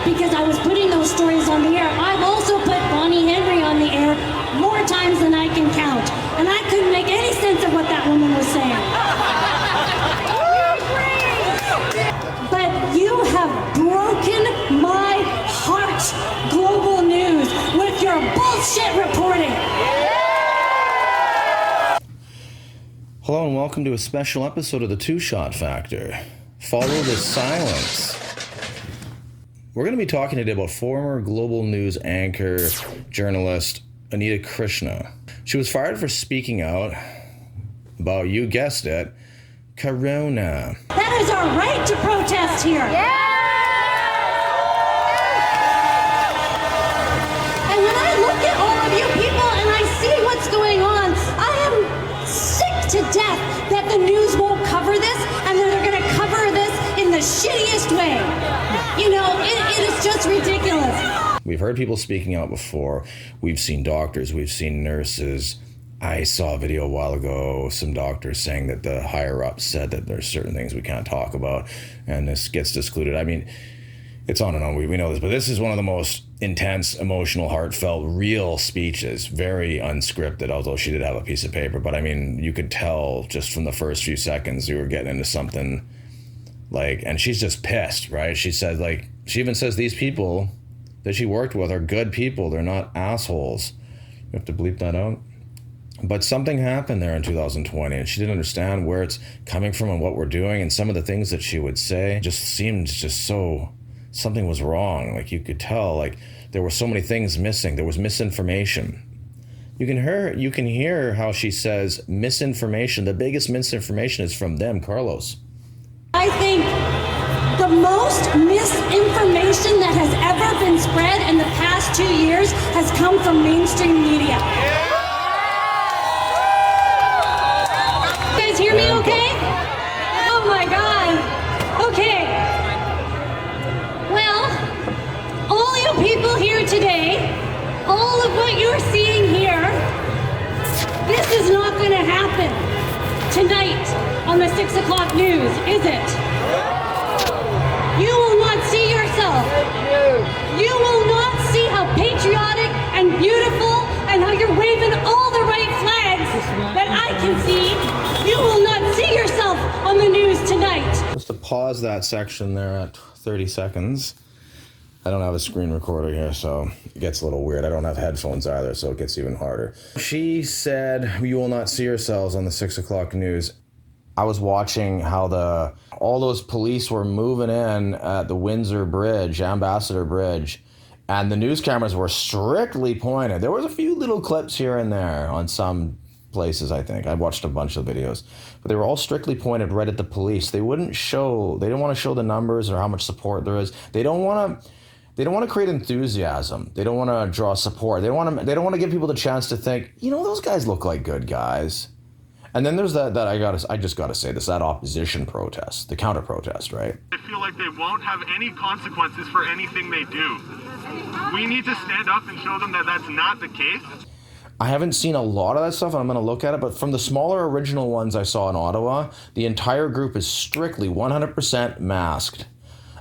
because I was putting those stories on the air. I've also put Bonnie Henry on the air more times than I can count. And I couldn't make any sense of what that woman was saying. But you have broken my heart, Global News, with your bullshit reporting. Hello and welcome to a special episode of the Two Shot Factor. Follow the silence. We're going to be talking today about former Global News anchor, journalist Anita Krishna. She was fired for speaking out about, you guessed it, Corona. That is our right to protest here. Yeah! And when I look at all of you people and I see what's going on, I am sick to death that the news won't cover this and that they're going to cover this in the shittiest way. You know, it is just ridiculous. We've heard people speaking out before. We've seen doctors, we've seen nurses. I saw a video a while ago, some doctors saying that the higher-ups said that there's certain things we can't talk about, and this gets excluded. I mean, it's on and on, we know this, but this is one of the most intense, emotional, heartfelt, real speeches, very unscripted, although she did have a piece of paper. But I mean, you could tell just from the first few seconds you were getting into something like, and she's just pissed, right? She said, like, she even says these people that she worked with are good people. They're not assholes. You have to bleep that out. But something happened there in 2020, and she didn't understand where it's coming from and what we're doing, and some of the things that she would say just seemed just so, something was wrong. Like, you could tell, like, there were so many things missing. There was misinformation. You can hear how she says misinformation. The biggest misinformation is from them, Carlos. I think the most misinformation that has ever been spread in the past 2 years has come from mainstream media. You guys hear me okay? Oh my God. Okay. Well, all you people here today, all of what you're seeing here, this is not going to happen tonight on the 6 o'clock news, is it? You will not see yourself. You will not see how patriotic and beautiful and how you're waving all the right flags that I can see. You will not see yourself on the news tonight. Just to pause that section there at 30 seconds. I don't have a screen recorder here, so it gets a little weird. I don't have headphones either, so it gets even harder. She said, you will not see yourselves on the 6 o'clock news. I was watching how all those police were moving in at the Windsor Bridge, Ambassador Bridge, and the news cameras were strictly pointed. There was a few little clips here and there on some places, I think. I watched a bunch of videos, but they were all strictly pointed right at the police. They didn't want to show the numbers or how much support there is. They don't want to create enthusiasm. They don't want to draw support. They don't want to give people the chance to think, you know, those guys look like good guys. And then there's that I just gotta say this, that opposition protest, the counter protest, right? I feel like they won't have any consequences for anything they do. We need to stand up and show them that that's not the case. I haven't seen a lot of that stuff, and I'm gonna look at it, but from the smaller original ones I saw in Ottawa, the entire group is strictly 100% masked.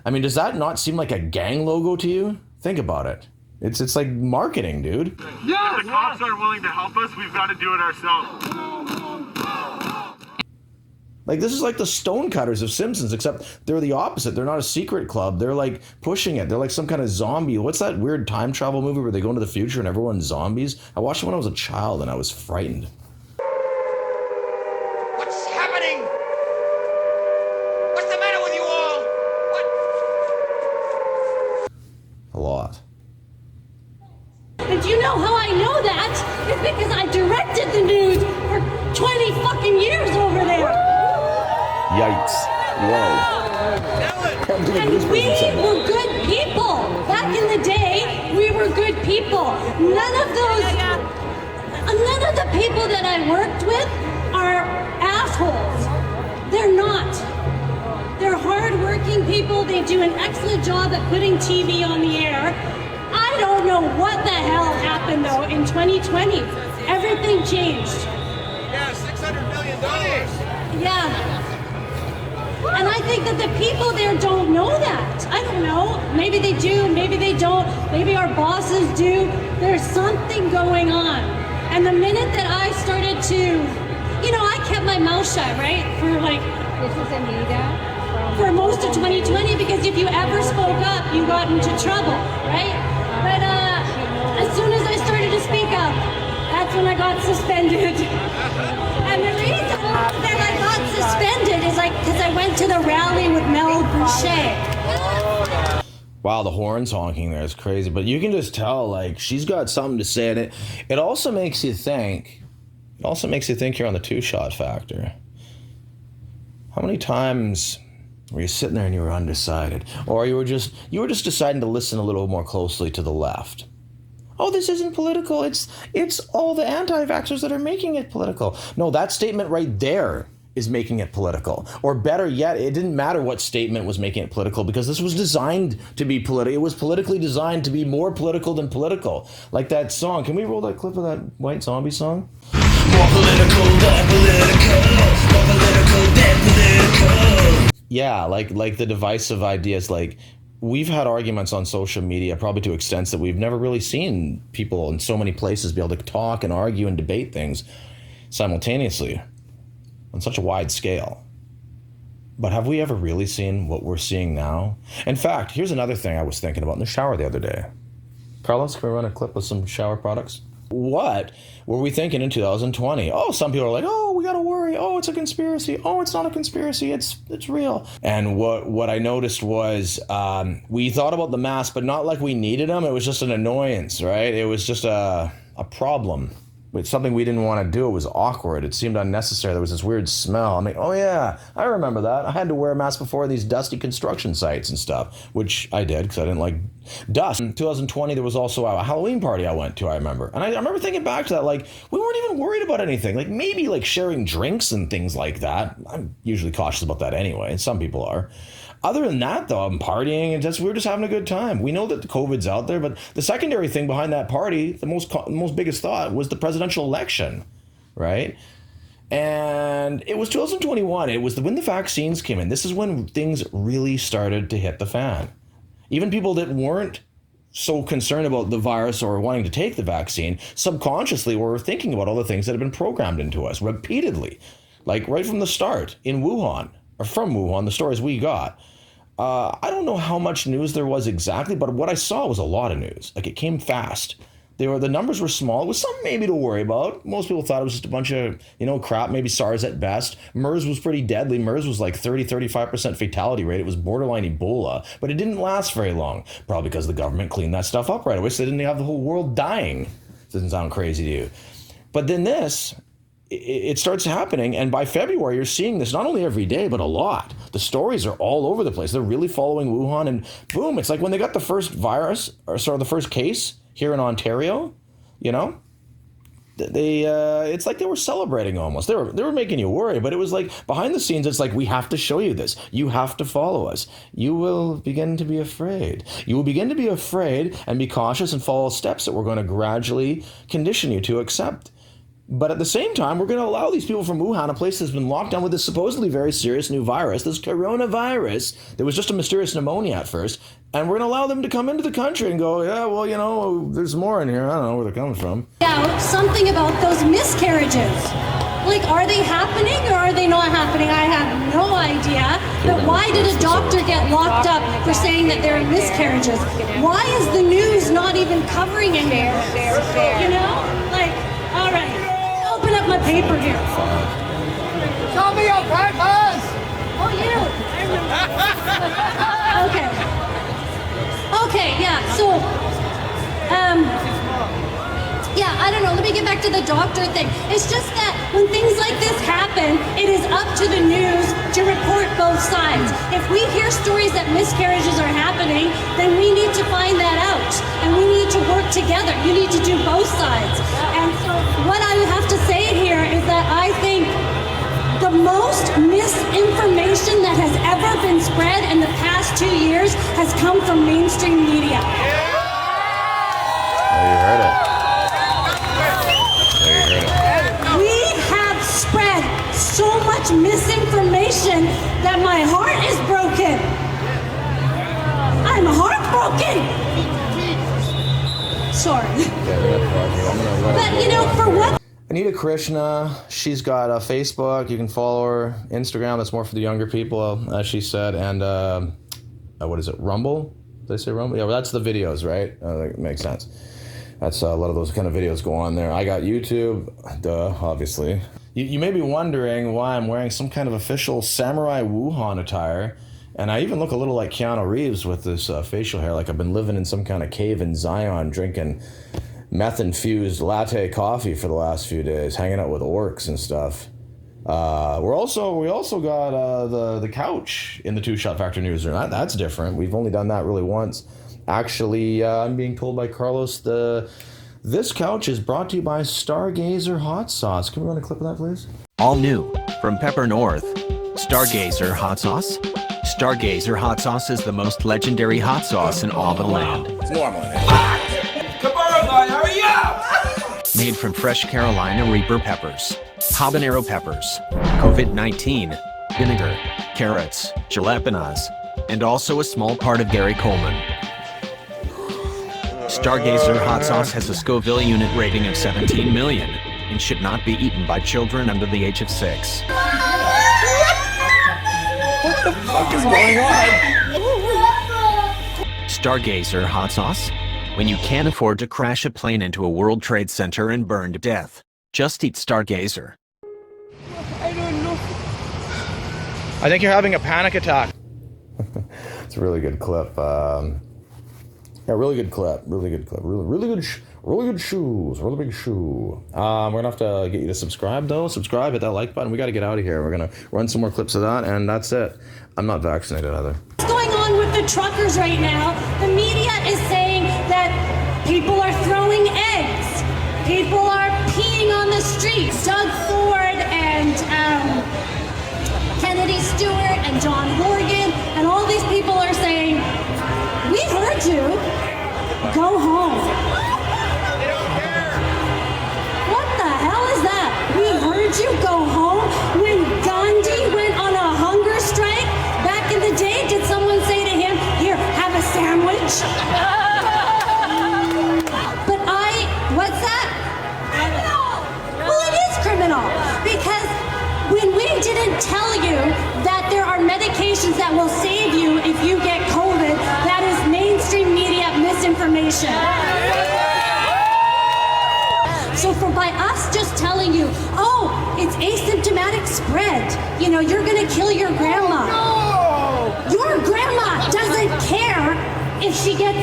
I mean, does that not seem like a gang logo to you? Think about it. It's like marketing, dude. Yes, if the cops aren't willing to help us, we've got to do it ourselves. Like, this is like the Stonecutters of Simpsons, except they're the opposite. They're not a secret club. They're like pushing it. They're like some kind of zombie. What's that weird time travel movie where they go into the future and everyone's zombies? I watched it when I was a child and I was frightened. What's happening? What's the matter with you all? What? A lot. And you know how I know that? It's because I directed the news for 20 fucking years over there. Yikes. Whoa. And we were good people. Back in the day, we were good people. None of the people that I worked with are assholes. They're not. They're hardworking people. They do an excellent job at putting TV on the air. I don't know what the hell happened though in 2020. Everything changed. Yeah, $600 million. Yeah. And I think that the people there don't know that. I don't know. Maybe they do, maybe they don't. Maybe our bosses do. There's something going on. And the minute that I started to, I kept my mouth shut, right? For This is Anita. for most of 2020, because if you ever spoke up, you got into trouble, right? But as soon as I started to speak up, that's when I got suspended. And the reason that I got suspended is because I went to the rally with Mel Boucher. Wow, the horns honking there is crazy. But you can just tell, she's got something to say. And it also makes you think, you're on the two-shot factor. How many times were you sitting there and you were undecided? Or you were just deciding to listen a little more closely to the left? Oh, this isn't political. It's all the anti-vaxxers that are making it political. No, that statement right there is making it political. Or better yet, it didn't matter what statement was making it political, because this was designed to be political. It was politically designed to be more political than political. Like that song. Can we roll that clip of that White Zombie song? More political than political. More political than political. Yeah, like the divisive ideas. We've had arguments on social media, probably to extents that we've never really seen people in so many places be able to talk and argue and debate things simultaneously on such a wide scale. But have we ever really seen what we're seeing now? In fact, here's another thing I was thinking about in the shower the other day. Carlos, can we run a clip of some shower products? What were we thinking in 2020? Oh, some people are like, oh, we gotta worry. Oh, it's a conspiracy. Oh, it's not a conspiracy. It's real. And what I noticed was we thought about the masks, but not like we needed them. It was just an annoyance, right? It was just a problem. It's something we didn't want to do. It was awkward. It seemed unnecessary. There was this weird smell. I'm like, oh yeah, I remember that. I had to wear a mask before these dusty construction sites and stuff, which I did because I didn't like dust. In 2020, there was also a Halloween party I went to, I remember. And I remember thinking back to that, we weren't even worried about anything. Maybe sharing drinks and things like that. I'm usually cautious about that anyway. Some people are. Other than that, though, I'm partying and we were just having a good time. We know that the COVID's out there, but the secondary thing behind that party, the most biggest thought, was the presidential election, right? And it was 2021. It was when the vaccines came in. This is when things really started to hit the fan. Even people that weren't so concerned about the virus or wanting to take the vaccine subconsciously were thinking about all the things that have been programmed into us repeatedly, right from the start in Wuhan, or from Wuhan, the stories we got. I don't know how much news there was exactly, but what I saw was a lot of news. It came fast. The numbers were small. It was something maybe to worry about. Most people thought it was just a bunch of, crap, maybe SARS at best. MERS was pretty deadly. MERS was 30-35% fatality rate. It was borderline Ebola, but it didn't last very long. Probably because the government cleaned that stuff up right away, so they didn't have the whole world dying. Doesn't sound crazy to you. But then it starts happening, and by February, you're seeing this not only every day, but a lot. The stories are all over the place. They're really following Wuhan, and boom, it's like when they got the first the first case here in Ontario, it's like they were celebrating almost. They were making you worry, but it was behind the scenes, it's we have to show you this. You have to follow us. You will begin to be afraid. You will begin to be afraid and be cautious and follow steps that we're going to gradually condition you to accept. But at the same time, we're going to allow these people from Wuhan, a place that's been locked down with this supposedly very serious new virus, this coronavirus, that was just a mysterious pneumonia at first, and we're going to allow them to come into the country and go, yeah, well, there's more in here. I don't know where they're coming from. Now, something about those miscarriages. Are they happening or are they not happening? I have no idea. But why did a doctor get locked up for saying that there are miscarriages? Why is the news not even covering any of this? All right. Open up my paper here. Show me your papers! Oh, you. Okay, yeah, so, I don't know, let me get back to the doctor thing. It's just that when things like this happen, it is up to the news to report both sides. If we hear stories that miscarriages are happening, then we need to find that out. And we need to work together. You need to do both sides. And so what I have to say here is that I think the most misinformation that has ever been spread in the past 2 years has come from mainstream media. There you heard it. We have spread so much much misinformation that my heart is broken. I'm heartbroken. Sorry. But you know, for what? Anita Krishna, she's got a Facebook. You can follow her. Instagram, that's more for the younger people, as she said. And what is it, Rumble? Did I say Rumble? Yeah, well, that's the videos, right? That makes sense. That's a lot of those kind of videos go on there. I got YouTube, duh, obviously. You may be wondering why I'm wearing some kind of official samurai Wuhan attire. And I even look a little like Keanu Reeves with this facial hair, like I've been living in some kind of cave in Zion, drinking meth-infused latte coffee for the last few days, hanging out with orcs and stuff. We also got the couch in the Two Shot Factor newsroom. That's different. We've only done that really once. Actually, I'm being told by Carlos this couch is brought to you by Stargazer Hot Sauce. Can we run a clip of that, please? All new from Pepper North, Stargazer Hot Sauce. Stargazer Hot Sauce is the most legendary hot sauce in all the land. It's normal. Made from fresh Carolina Reaper peppers, habanero peppers, COVID-19, vinegar, carrots, jalapenos, and also a small part of Gary Coleman. Stargazer Hot Sauce has a Scoville unit rating of 17 million and should not be eaten by children under the age of 6. What the fuck is going on? Stargazer Hot Sauce? When you can't afford to crash a plane into a World Trade Center and burn to death, just eat Stargazer. I don't know. I think you're having a panic attack. It's a really good clip. Yeah, really good clip. Really good clip. Really good shoes. Really big shoe. We're gonna have to get you to subscribe though. Subscribe, hit that like button. We got to get out of here. We're gonna run some more clips of that, and that's it. I'm not vaccinated either. What's going on with the truckers right now? The media is saying that people are throwing eggs. People are peeing on the streets. Doug Ford and Kennedy Stewart and John Horgan and all these people are saying, "We heard you. Go home." What the hell is that? We heard you. Go home. When Gandhi went on a hunger strike back in the day, did someone say to him, "Here, have a sandwich"? But what's that? Criminal. Well, it is criminal because when we didn't tell you that there are medications that will save you if you get COVID, that is mainstream media misinformation. So by us just telling you, oh, it's asymptomatic spread, you know, you're gonna kill your grandma. No! Your grandma doesn't care if she gets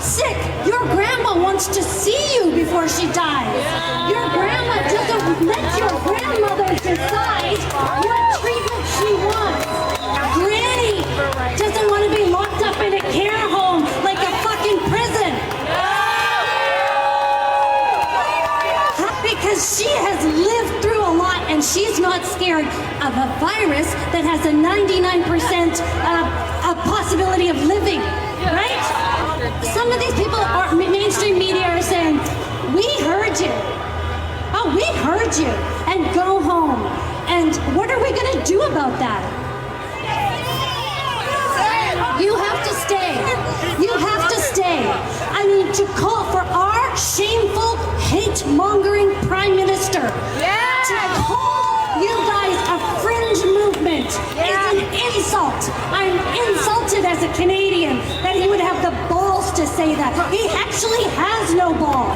sick. Your grandma wants to see you before she dies. Your grandma doesn't let your grandmother decide what treatment she wants. Granny doesn't want to be locked up in a care home like a fucking prison. Because she has lived through a lot and she's not scared of a virus that has a 99% possibility of living, right? Some of these people are mainstream media are saying, "We heard you. Oh, we heard you," and go home. And what are we going to do about that? You have to stay. You have to stay. I mean, to call for our shameful, hate-mongering prime minister to call you guys a fringe movement is an insult. I'm insulted as a Canadian that he would have the balls to say that. He actually has no balls.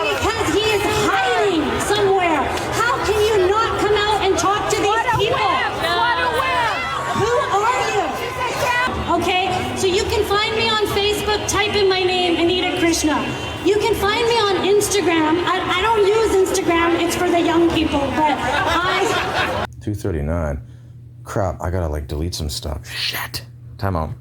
Because he is hiding somewhere. How can you not come out and talk to these people? Who are you? Okay, so you can find me on Facebook, type in my name, Anita Krishna. You can find me on Instagram. I don't use Instagram, it's for the young people, but 2:39. Crap, I gotta delete some stuff. Shit. Time out.